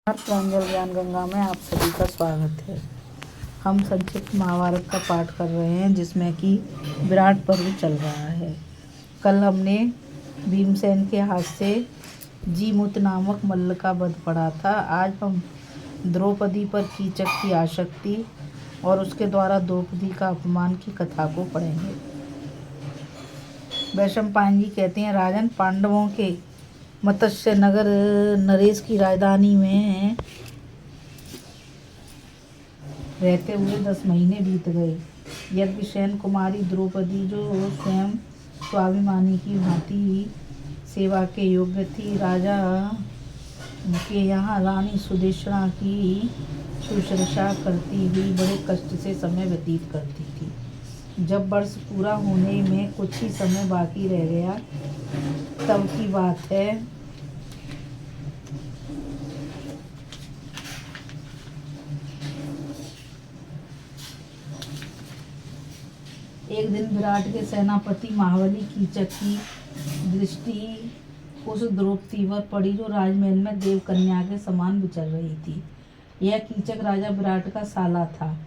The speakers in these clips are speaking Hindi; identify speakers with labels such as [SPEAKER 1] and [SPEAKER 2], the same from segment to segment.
[SPEAKER 1] प्रांजल ज्ञान गंगा में आप सभी का स्वागत है। हम संक्षिप्त महाभारत का पाठ कर रहे हैं, जिसमें कि विराट पर्व चल रहा है। कल हमने भीमसेन के हाथ से जीमूत नामक मल्ल का वध पढ़ा था। आज हम द्रौपदी पर कीचक की आसक्ति और उसके द्वारा द्रौपदी का अपमान की कथा को पढ़ेंगे। वैशंपायन जी कहते हैं, राजन, पांडवों के मत्स्य नगर नरेश की राजधानी में रहते हुए 10 महीने बीत गए। यज्ञसेन कुमारी द्रौपदी, जो स्वयं स्वाभिमानी की भांति सेवा के योग्य थी, राजा के यहाँ रानी सुदेशना की शुश्रूषा करती हुई बड़े कष्ट से समय व्यतीत करती थी। जब वर्ष पूरा होने में कुछ ही समय बाकी रह गया, तब की बात है। एक दिन विराट के सेनापति महाबली कीचक की दृष्टि उस द्रौपदी पर पड़ी, जो राजमहल में देव कन्या के समान विचर रही थी। यह कीचक राजा विराट का साला था।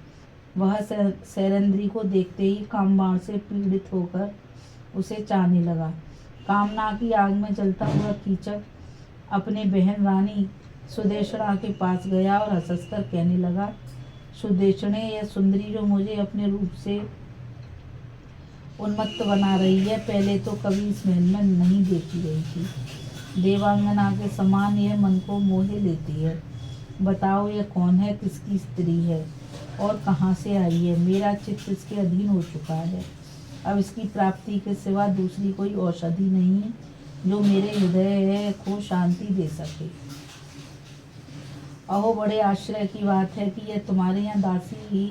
[SPEAKER 1] वह शैलेंद्री को देखते ही कामबाण से पीड़ित होकर उसे चाहने लगा। कामना की आग में जलता हुआ कीचक अपने बहन रानी सुदेशना के पास गया और हंसकर कहने लगा, सुदेशने, यह सुंदरी जो मुझे अपने रूप से उन्मत्त बना रही है, पहले तो कभी इस महल में नहीं देखी गई थी। देवांगना के समान यह मन को मोहे लेती है। बताओ, यह कौन है, किसकी स्त्री है और कहाँ से आई है? मेरा चित्त इसके अधीन हो चुका है। अब इसकी प्राप्ति के सिवा दूसरी कोई औषधि नहीं है जो मेरे हृदय को शांति दे सके। अहो, बड़े आश्चर्य की बात है कि यह तुम्हारे यहाँ दासी ही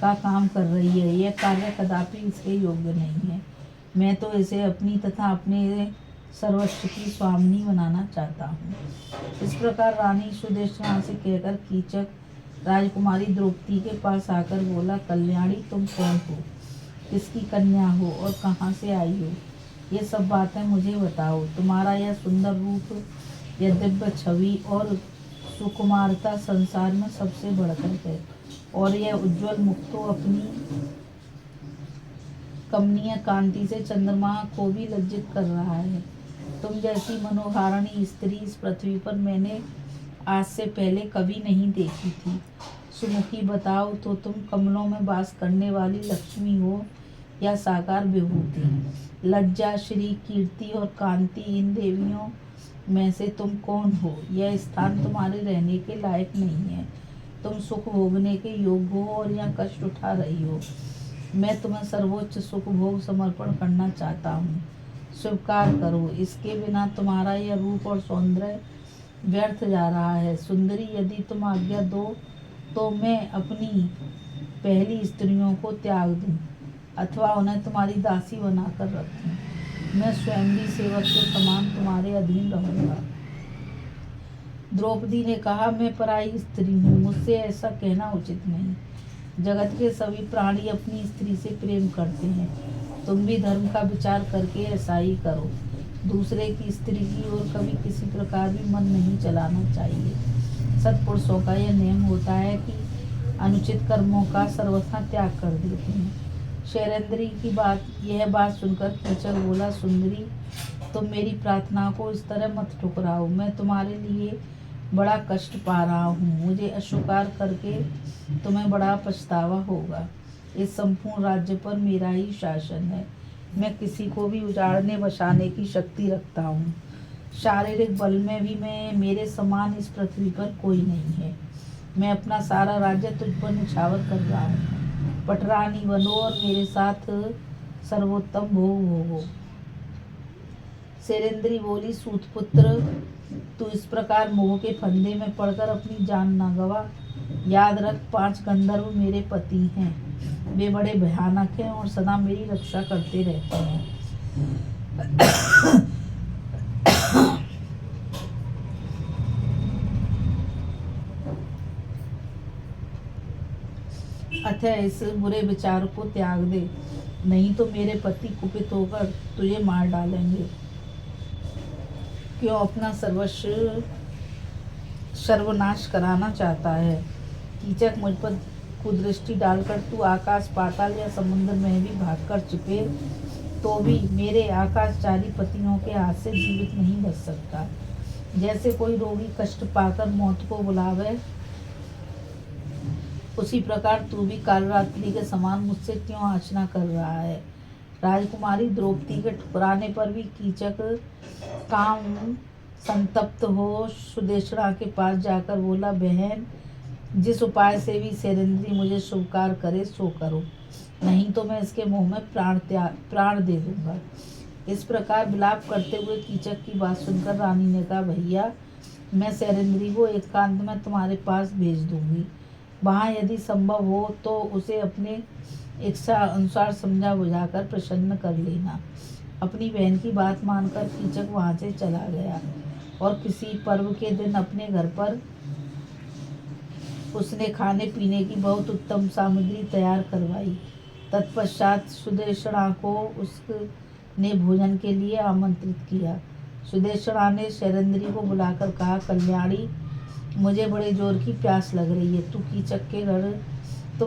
[SPEAKER 1] का काम कर रही है। यह कार्य कदापि इसके योग्य नहीं है। मैं तो इसे अपनी तथा अपने सर्वस्व की स्वामिनी बनाना चाहता हूँ। इस प्रकार रानी सुदेशना से कहकर कीचक राजकुमारी द्रौपदी के पास आकर बोला, कल्याणी, तुम कौन हो, किसकी कन्या हो और कहाँ से आई हो? ये सब बातें मुझे बताओ। तुम्हारा यह सुंदर रूप, यह दिव्य छवि और सुकुमारता संसार में सबसे बढ़कर है, और यह उज्जवल मुख तो अपनी कमनीय कांति से चंद्रमा को भी लज्जित कर रहा है। तुम जैसी मनोहारिणी स्त्री इस पृथ्वी पर मैंने आज से पहले कभी नहीं देखी थी। सुमुखी, बताओ तो, तुम कमलों में वास करने वाली लक्ष्मी हो या साकार विभूति? लज्जा, श्री, कीर्ति और कांति, इन देवियों में से तुम कौन हो? यह स्थान तुम्हारे रहने के लायक नहीं है। तुम सुख भोगने के योग्य हो और यहाँ कष्ट उठा रही हो। मैं तुम्हें सर्वोच्च सुख भोग समर्पण करना चाहता हूँ, स्वीकार करो। इसके बिना तुम्हारा यह रूप और सौंदर्य व्यर्थ जा रहा है। सुंदरी, यदि तुम आज्ञा दो तो मैं अपनी पहली स्त्रियों को त्याग दूं अथवा उन्हें तुम्हारी दासी बनाकर रखूं। मैं स्वयं भी सेवक के समान तुम्हारे अधीन रहूंगा। द्रौपदी ने कहा, मैं पराई स्त्री हूँ, मुझसे ऐसा कहना उचित नहीं। जगत के सभी प्राणी अपनी स्त्री से प्रेम करते हैं। तुम भी धर्म का विचार करके ऐसा ही करो। दूसरे की स्त्री की ओर कभी किसी प्रकार भी मन नहीं चलाना चाहिए। सत्पुरुषों का यह नियम होता है कि अनुचित कर्मों का सर्वथा त्याग कर देते हैं। शैलेंद्री की यह बात सुनकर कीचक बोला, सुंदरी, तुम मेरी प्रार्थना को इस तरह मत ठुकराओ। मैं तुम्हारे लिए बड़ा कष्ट पा रहा हूँ। मुझे अस्वीकार करके तुम्हें बड़ा पछतावा होगा। इस संपूर्ण राज्य पर मेरा ही शासन है। मैं किसी को भी उजाड़ने बसाने की शक्ति रखता हूँ। शारीरिक बल में भी मेरे समान इस पृथ्वी पर कोई नहीं है। मैं अपना सारा राज्य तुझ पर निछावर कर रहा हूँ। पटरानी बनो और मेरे साथ सर्वोत्तम भोग भोगो। शैलेंद्री बोली, सूतपुत्र, तू इस प्रकार मोह के फंदे में पड़कर अपनी जान ना गवा। याद रख, 5 गंधर्व मेरे पति हैं। वे बड़े भयानक हैं और सदा मेरी रक्षा करते रहते हैं। अतः इस बुरे विचार को त्याग दे, नहीं तो मेरे पति कुपित होकर तुझे मार डालेंगे। क्यों अपना सर्वस्व सर्वनाश कराना चाहता है। कीचक, मुझ पर कुदृष्टि डालकर तू आकाश पाताल या समुद्र में भी भागकर छिपे तो भी मेरे आकाशचारी पतियों के हाथ से जीवित नहीं बच सकता। जैसे कोई रोगी कष्ट पाकर मौत को बुलावे, उसी प्रकार तू भी कालरात्रि के समान मुझसे क्यों याचना कर रहा है। राजकुमारी द्रौपदी के ठुकराने पर भी कीचक काम संतप्त हो सुदेशना के पास जाकर बोला, बहन, जिस उपाय से भी शैलेंद्री मुझे स्वीकार करे सो करो, नहीं तो मैं इसके मुंह में प्राण दे दूंगा। इस प्रकार विलाप करते हुए कीचक की बात सुनकर रानी ने कहा, भैया, मैं शैलेंद्री को एकांत में तुम्हारे पास भेज दूंगी। वहाँ यदि संभव हो तो उसे अपने इच्छा अनुसार समझा बुझाकर प्रसन्न कर लेना। अपनी बहन की बात मानकर कीचक वहाँ से चला गया और किसी पर्व के दिन अपने घर पर उसने खाने पीने की बहुत उत्तम सामग्री तैयार करवाई। तत्पश्चात सुदेशना को उसने भोजन के लिए आमंत्रित किया। सुदेशना ने शैलेंद्री को बुलाकर कहा, कल्याणी, मुझे बड़े जोर की प्यास लग रही है। तुम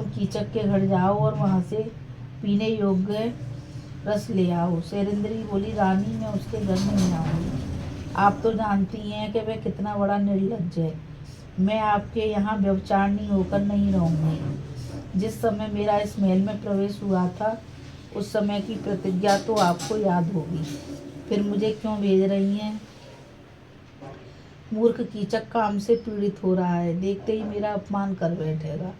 [SPEAKER 1] कीचक के घर जाओ और वहाँ से पीने योग्य रस ले आओ। शैलेंद्री बोली, रानी, मैं उसके घर नहीं आऊँगी। आप तो जानती हैं कि वह कितना बड़ा निर्लज्ज है। मैं आपके यहाँ व्यभिचारिणी होकर नहीं रहूँगी। जिस समय मेरा इस महल में प्रवेश हुआ था उस समय की प्रतिज्ञा तो आपको याद होगी। फिर मुझे क्यों भेज रही हैं? मूर्ख कीचक काम से पीड़ित हो रहा है, देखते ही मेरा अपमान कर बैठेगा।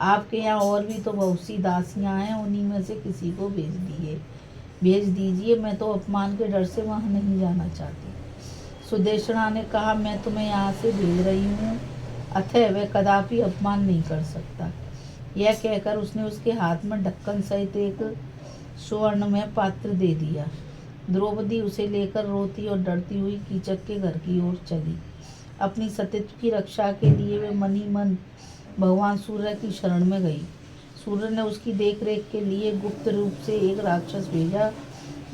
[SPEAKER 1] आपके यहाँ और भी तो बहुत सी दासियाँ हैं, उन्हीं में से किसी को भेज दीजिए। मैं तो अपमान के डर से वहाँ नहीं जाना चाहती। सुदेशना ने कहा, मैं तुम्हें यहाँ से भेज रही हूँ, अतः वह कदापि अपमान नहीं कर सकता। यह कहकर उसने उसके हाथ में ढक्कन सहित एक स्वर्ण में पात्र दे दिया। द्रौपदी उसे लेकर रोती और डरती हुई कीचक के घर की ओर चली। अपनी सतीत्व की रक्षा के लिए वे मन ही मन भगवान सूर्य की शरण में गई। सूर्य ने उसकी देखरेख के लिए गुप्त रूप से एक राक्षस भेजा,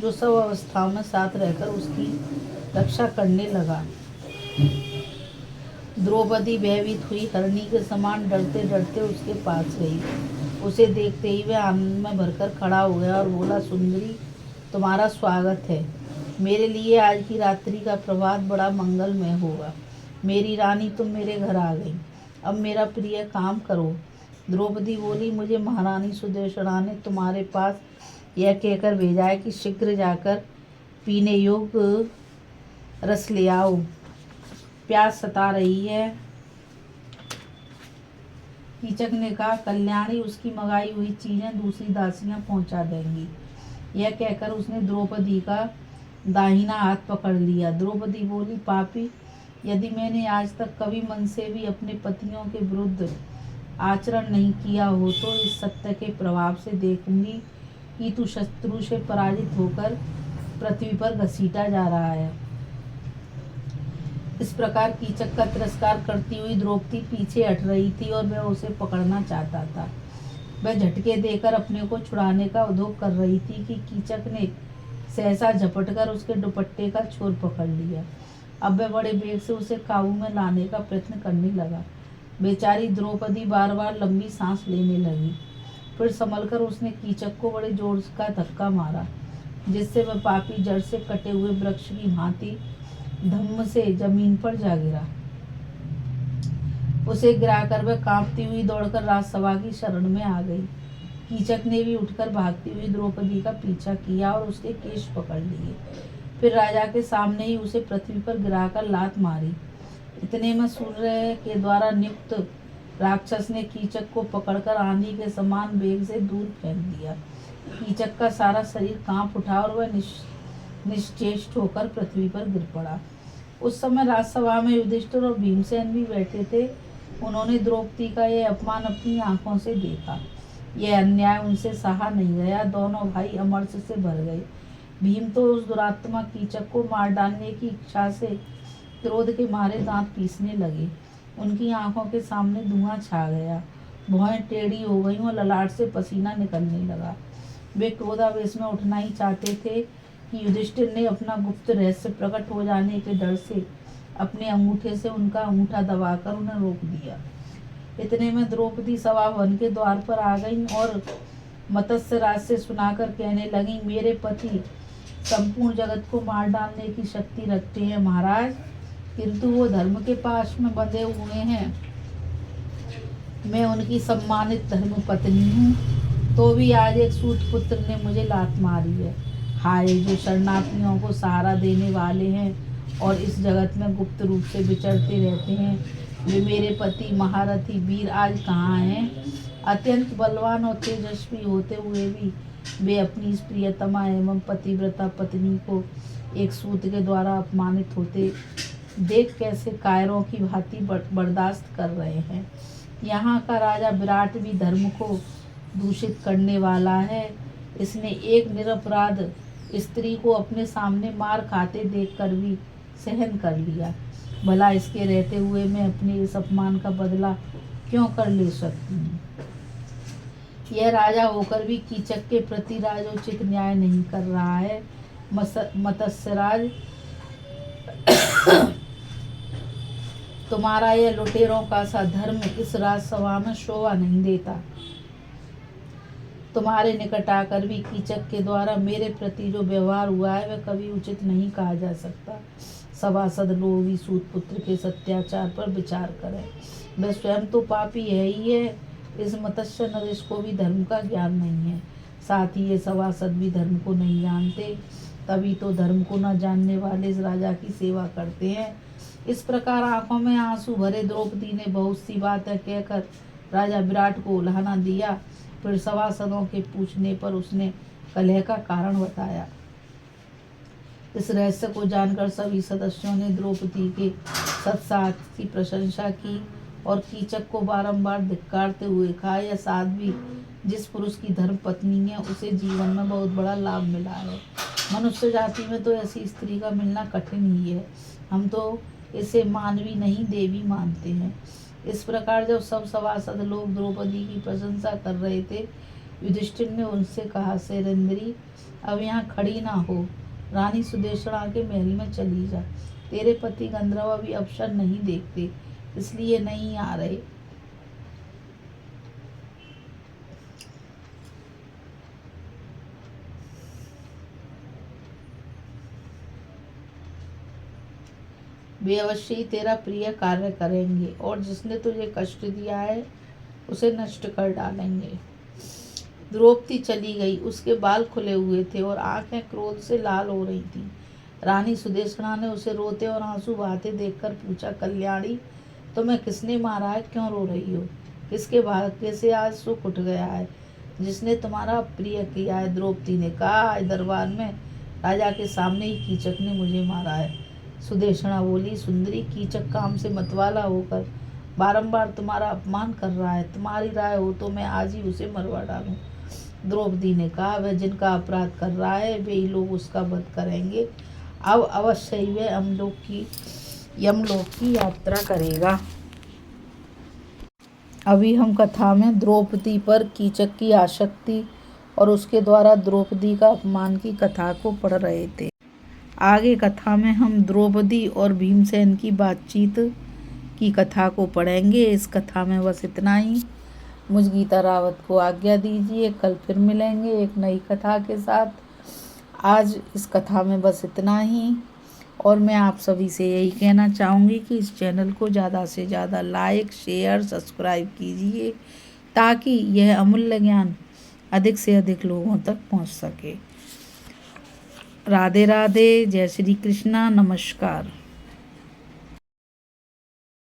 [SPEAKER 1] जो सब अवस्थाओं में साथ रहकर उसकी रक्षा करने लगा। द्रौपदी भयभीत हुई हरणी के समान डरते डरते उसके पास गई। उसे देखते ही वह आनंद में भरकर खड़ा हो गया और बोला, सुंदरी, तुम्हारा स्वागत है। मेरे लिए आज की रात्रि का प्रभात बड़ा मंगलमय होगा। मेरी रानी, तुम मेरे घर आ गई। अब मेरा प्रिय काम करो। द्रौपदी बोली, मुझे महारानी सुदेशना ने तुम्हारे पास यह कहकर भेजा है कि शीघ्र जाकर पीने योग्य रस ले आओ। प्यास सता रही है। कीचक ने कहा, कल्याणी, उसकी मंगाई हुई चीजें दूसरी दासियां पहुंचा देंगी। यह कहकर उसने द्रौपदी का दाहिना हाथ पकड़ लिया। द्रौपदी बोली, पापी, यदि मैंने आज तक कभी मन से भी अपने पतियों के विरुद्ध आचरण नहीं किया हो तो इस सत्य के प्रभाव से देखूंगी कि तू शत्रु से पराजित होकर पृथ्वी पर घसीटा जा रहा है। इस प्रकार कीचक का तिरस्कार करती हुई द्रौपदी पीछे हट रही थी और वह उसे पकड़ना चाहता था। वह झटके देकर अपने को छुड़ाने का उद्योग कर रही थी कि कीचक ने सहसा झपटकर उसके दुपट्टे का छोर पकड़ लिया। अब वह बड़े वेग से उसे काबू में लाने का प्रयत्न करने लगा। बेचारी द्रौपदी बार बार लंबी सांस लेने लगी। फिर संभलकर उसने कीचक को बड़े जोर का धक्का मारा, जिससे वह पापी जड़ से कटे हुए वृक्ष की भांति धम्म से जमीन पर जा गिरा। उसे गिराकर वह कांपती हुई दौड़कर राजसभा की शरण में आ गई। कीचक ने भी उठकर भागती हुई द्रौपदी का पीछा किया और उसके केश पकड़ लिए। फिर राजा के सामने ही उसे पृथ्वी पर गिराकर लात मारी। इतने में सूर्य के द्वारा नियुक्त राक्षस ने कीचक को पकड़कर आंधी के समान वेग से दूर फेंक दिया। कीचक का सारा शरीर कांप उठा और वह निश्चेष्ट होकर पृथ्वी पर गिर पड़ा। उस समय राजसभा में युधिष्ठिर और भीमसेन भी बैठे थे। उन्होंने द्रौपदी का यह अपमान अपनी आंखों से देखा। यह अन्याय उनसे सहा नहीं गया। दोनों भाई अमर्ष से भर गए। भीम तो उस दुरात्मा कीचक को मार डालने की इच्छा से क्रोध के मारे दांत पीसने लगे। उनकी आंखों के सामने धुआं छा गया, भौहें टेढ़ी हो गईं और ललाट से पसीना निकलने लगा। वे क्रोधावेश में उठना ही चाहते थे कि युधिष्ठिर ने अपना गुप्त रहस्य प्रकट हो जाने के डर से अपने अंगूठे से उनका अंगूठा दबाकर उन्हें रोक दिया। इतने में द्रौपदी सभा भवन के द्वार पर आ गई और मत्स्य राज से सुनाकर कहने लगी, मेरे पति संपूर्ण जगत को मार डालने की शक्ति रखते हैं महाराज, किंतु वो धर्म के पास में बंधे हुए हैं। मैं उनकी सम्मानित धर्म पत्नी हूँ, तो भी आज एक सूत पुत्र ने मुझे लात मारी है। हाय, जो शरणार्थियों को सहारा देने वाले हैं और इस जगत में गुप्त रूप से विचरते रहते हैं, वे मेरे पति महारथी वीर आज कहाँ हैं? अत्यंत बलवान और तेजस्वी होते हुए भी वे अपनी इस प्रियतमा एवं पतिव्रता पत्नी को एक सूत के द्वारा अपमानित होते देख कैसे कायरों की भांति बर्दाश्त कर रहे हैं। यहाँ का राजा विराट भी धर्म को दूषित करने वाला है। इसने एक निरपराध स्त्री को अपने सामने मार खाते देखकर भी सहन कर लिया। भला इसके रहते हुए मैं अपने इस अपमान का बदला क्यों कर ले सकती हूँ? यह राजा होकर भी कीचक के प्रति राजोचित न्याय नहीं कर रहा है। मत्स्यराज, तुम्हारा यह लुटेरों का सा धर्म इस राजसभा में शोभा नहीं देता। तुम्हारे निकट आकर भी कीचक के द्वारा मेरे प्रति जो व्यवहार हुआ है वह कभी उचित नहीं कहा जा सकता। सभासद लोग ही सूत पुत्र के सत्याचार पर विचार करें। वह स्वयं तो पापी है ही है, इस मत्स्य नरेश को भी धर्म का ज्ञान नहीं है। साथ ही ये सभासद भी धर्म को नहीं जानते, तभी तो धर्म को न जानने वाले इस राजा की सेवा करते हैं। इस प्रकार आंखों में आंसू भरे द्रौपदी ने बहुत सी बातें कहकर राजा विराट को उल्हाना दिया। फिर सभासदों के पूछने पर उसने कलह का कारण बताया। इस रहस्य को जानकर सभी सदस्यों ने द्रौपदी के सत्साहस की प्रशंसा की और कीचक को बारंबार धिक्कारते हुए कहा, यह साध्वी जिस पुरुष की धर्म पत्नी है उसे जीवन में बहुत बड़ा लाभ मिला है। मनुष्य जाति में तो ऐसी स्त्री का मिलना कठिन ही है। हम तो इसे मानवी नहीं देवी मानते हैं। इस प्रकार जब सब सभासद लोग द्रौपदी की प्रशंसा कर रहे थे, युधिष्ठिर ने उनसे कहा, सेरेंद्री, अब यहाँ खड़ी ना हो, रानी सुदेशना के महल में चली जा। तेरे पति गंधर्व अभी अवसर नहीं देखते, इसलिए नहीं आ रहे। वे अवश्य ही तेरा प्रिय कार्य करेंगे और जिसने तुझे कष्ट दिया है उसे नष्ट कर डालेंगे। द्रौपदी चली गई। उसके बाल खुले हुए थे और आंखें क्रोध से लाल हो रही थीं। रानी सुदेशना ने उसे रोते और आंसू बहाते देखकर पूछा, कल्याणी, तुम्हें किसने मारा है? क्यों रो रही हो? किसके भाग्य से आज सुख उठ गया है? जिसने तुम्हारा प्रिय किया है? द्रौपदी ने कहा, आज दरबार में राजा के सामने ही कीचक ने मुझे मारा है। सुदेशना बोली, सुंदरी, कीचक काम से मतवाला होकर बारंबार तुम्हारा अपमान कर रहा है। तुम्हारी राय हो तो मैं आज ही उसे मरवा डालूं। द्रौपदी ने कहा, वह जिनका अपराध कर रहा है वे ही लोग उसका वध करेंगे। अब अवश्य ही वह यमलोक की यात्रा करेगा। अभी हम कथा में द्रौपदी पर कीचक की आसक्ति और उसके द्वारा द्रौपदी का अपमान की कथा को पढ़ रहे थे। आगे कथा में हम द्रौपदी और भीमसेन की बातचीत की कथा को पढ़ेंगे। इस कथा में बस इतना ही। मुझ गीता रावत को आज्ञा दीजिए। कल फिर मिलेंगे एक नई कथा के साथ। आज इस कथा में बस इतना ही। और मैं आप सभी से यही कहना चाहूँगी कि इस चैनल को ज़्यादा से ज़्यादा लाइक, शेयर, सब्सक्राइब कीजिए ताकि यह अमूल्य ज्ञान अधिक से अधिक लोगों तक पहुँच सके। राधे राधे। जय श्री कृष्णा। नमस्कार।